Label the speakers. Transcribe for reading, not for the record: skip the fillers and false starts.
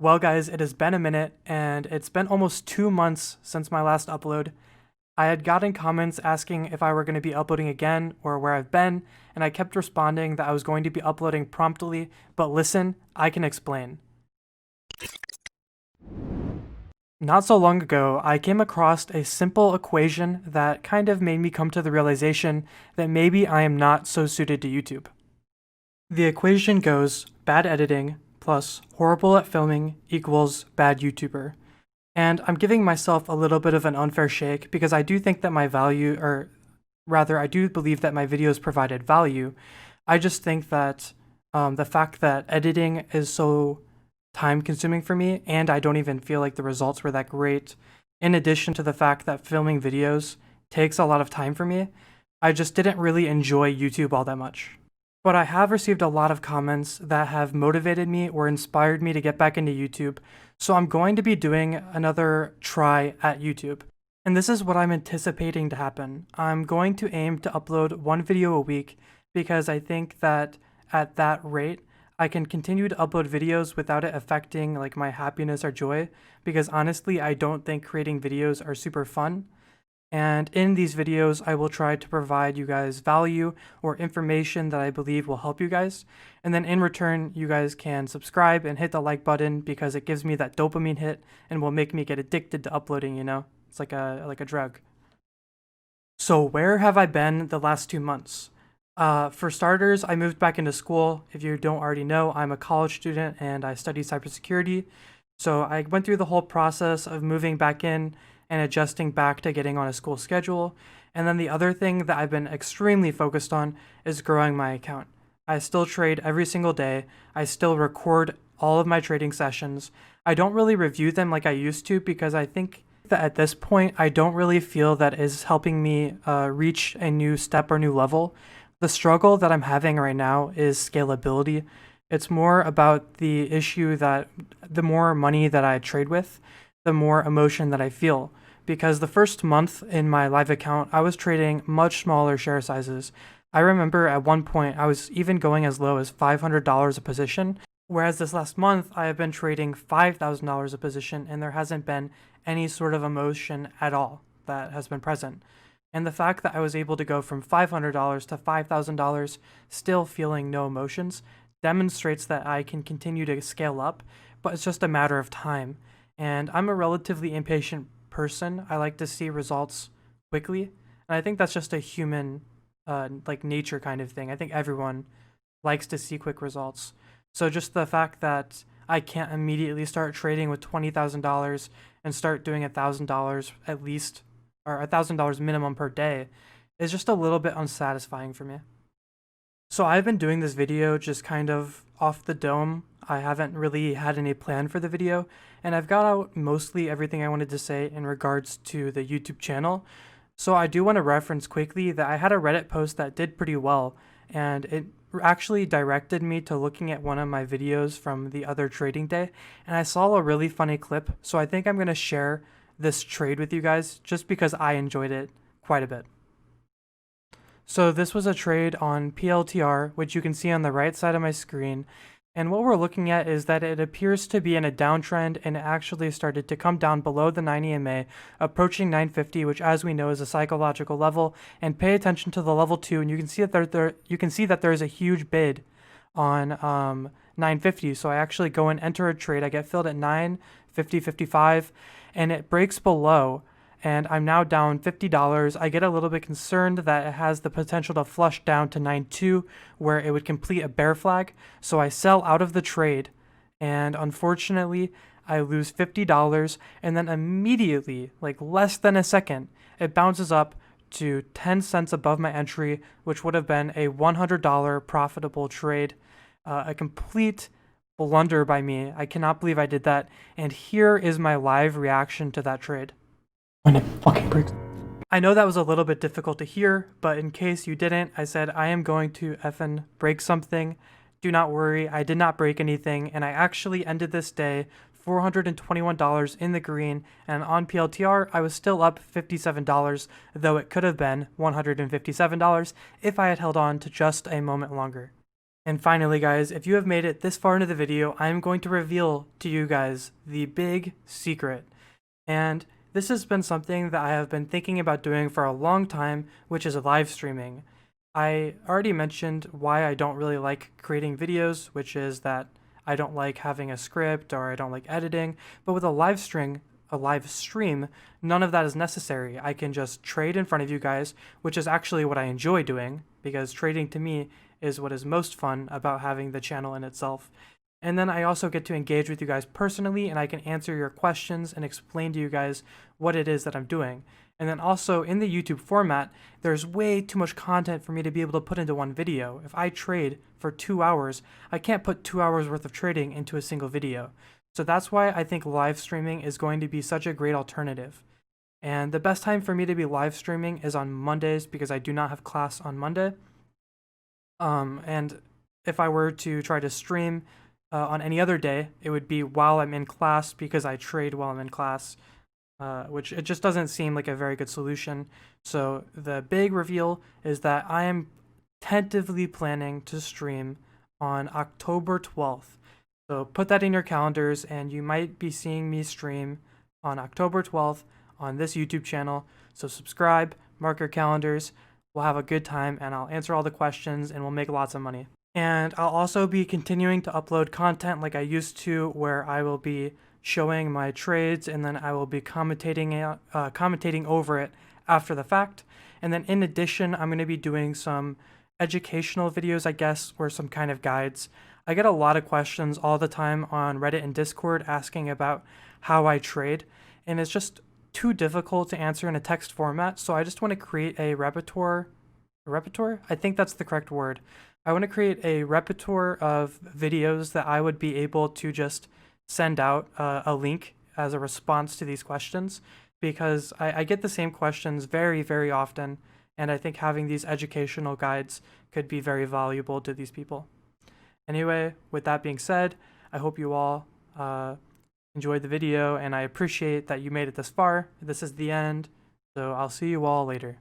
Speaker 1: Well, guys, it has been a minute, and it's been almost 2 months since my last upload. I had gotten comments asking if I were going to be uploading again or where I've been, and I kept responding that I was going to be uploading promptly, but listen, I can explain. Not so long ago, I came across a simple equation that kind of made me come to the realization that maybe I am not so suited to YouTube. The equation goes bad editing plus horrible at filming equals bad YouTuber. And I'm giving myself a little bit of an unfair shake because I do think that my value, or rather, I do believe that my videos provided value. I just think that the fact that editing is so time consuming for me, and I don't even feel like the results were that great, in addition to the fact that filming videos takes a lot of time for me, I just didn't really enjoy YouTube all that much. But I have received a lot of comments that have motivated me or inspired me to get back into YouTube, so I'm going to be doing another try at YouTube. And this is what I'm anticipating to happen. I'm going to aim to upload one video a week because I think that at that rate, I can continue to upload videos without it affecting like my happiness or joy, because honestly, I don't think creating videos are super fun. And in these videos, I will try to provide you guys value or information that I believe will help you guys. And then in return, you guys can subscribe and hit the like button because it gives me that dopamine hit and will make me get addicted to uploading, you know? It's like a drug. So where have I been the last 2 months? For starters, I moved back into school. If you don't already know, I'm a college student and I study cybersecurity. So I went through the whole process of moving back in and adjusting back to getting on a school schedule. And then the other thing that I've been extremely focused on is growing my account. I still trade every single day. I still record all of my trading sessions. I don't really review them like I used to because I think that at this point, I don't really feel that is helping me reach a new step or new level. The struggle that I'm having right now is scalability. It's more about the issue that the more money that I trade with, the more emotion that I feel. Because the first month in my live account, I was trading much smaller share sizes. I remember at one point, I was even going as low as $500 a position, whereas this last month, I have been trading $5,000 a position, and there hasn't been any sort of emotion at all that has been present. And the fact that I was able to go from $500 to $5,000, still feeling no emotions, demonstrates that I can continue to scale up, but it's just a matter of time. And I'm a relatively impatient person. I like to see results quickly, and I think that's just a human like nature kind of thing. I think everyone likes to see quick results. So just the fact that I can't immediately start trading with $20,000 and start doing $1,000 at least, or $1,000 minimum per day, is just a little bit unsatisfying for me. So I've been doing this video just kind of off the dome. I haven't really had any plan for the video, and I've got out mostly everything I wanted to say in regards to the YouTube channel. So I do want to reference quickly that I had a Reddit post that did pretty well, and it actually directed me to looking at one of my videos from the other trading day, and I saw a really funny clip, so I think I'm going to share this trade with you guys just because I enjoyed it quite a bit. So this was a trade on PLTR, which you can see on the right side of my screen. And what we're looking at is that it appears to be in a downtrend, and it actually started to come down below the 9 EMA, approaching 950, which as we know is a psychological level. And pay attention to the level 2, and you can see that there is a huge bid on 950. So I actually go and enter a trade. I get filled at 950.55, and it breaks below. And I'm now down $50. I get a little bit concerned that it has the potential to flush down to 9.2 where it would complete a bear flag. So I sell out of the trade, and unfortunately I lose $50, and then immediately, like less than a second, it bounces up to 10 cents above my entry, which would have been a $100 profitable trade. A complete blunder by me. I cannot believe I did that. And here is my live reaction to that trade. When it fucking breaks. I know that was a little bit difficult to hear, but in case you didn't, I said I am going to effing break something. Do not worry, I did not break anything, and I actually ended this day $421 in the green, and on PLTR, I was still up $57, though it could have been $157 if I had held on to just a moment longer. And finally, guys, if you have made it this far into the video, I'm going to reveal to you guys the big secret. And this has been something that I have been thinking about doing for a long time, which is live streaming. I already mentioned why I don't really like creating videos, which is that I don't like having a script or I don't like editing, but with a live stream, none of that is necessary. I can just trade in front of you guys, which is actually what I enjoy doing, because trading to me is what is most fun about having the channel in itself. And then I also get to engage with you guys personally, and I can answer your questions and explain to you guys what it is that I'm doing. And then also in the YouTube format, there's way too much content for me to be able to put into one video. If I trade for 2 hours, I can't put 2 hours worth of trading into a single video. So that's why I think live streaming is going to be such a great alternative. And the best time for me to be live streaming is on Mondays because I do not have class on Monday. And if I were to try to stream on any other day, it would be while I'm in class because I trade while I'm in class, which it just doesn't seem like a very good solution. So the big reveal is that I am tentatively planning to stream on October 12th. So put that in your calendars and you might be seeing me stream on October 12th on this YouTube channel. So subscribe, mark your calendars. We'll have a good time and I'll answer all the questions and we'll make lots of money. And I'll also be continuing to upload content like I used to, where I will be showing my trades and then I will be commentating over it after the fact. And then in addition, I'm going to be doing some educational videos, I guess, or some kind of guides. I get a lot of questions all the time on Reddit and Discord asking about how I trade, and it's just too difficult to answer in a text format, so I just want to create a repertoire. I think that's the correct word. I want to create a repertoire of videos that I would be able to just send out a link as a response to these questions, because I get the same questions very, very often, and I think having these educational guides could be very valuable to these people. Anyway, with that being said, I hope you all enjoyed the video, and I appreciate that you made it this far. This is the end, so I'll see you all later.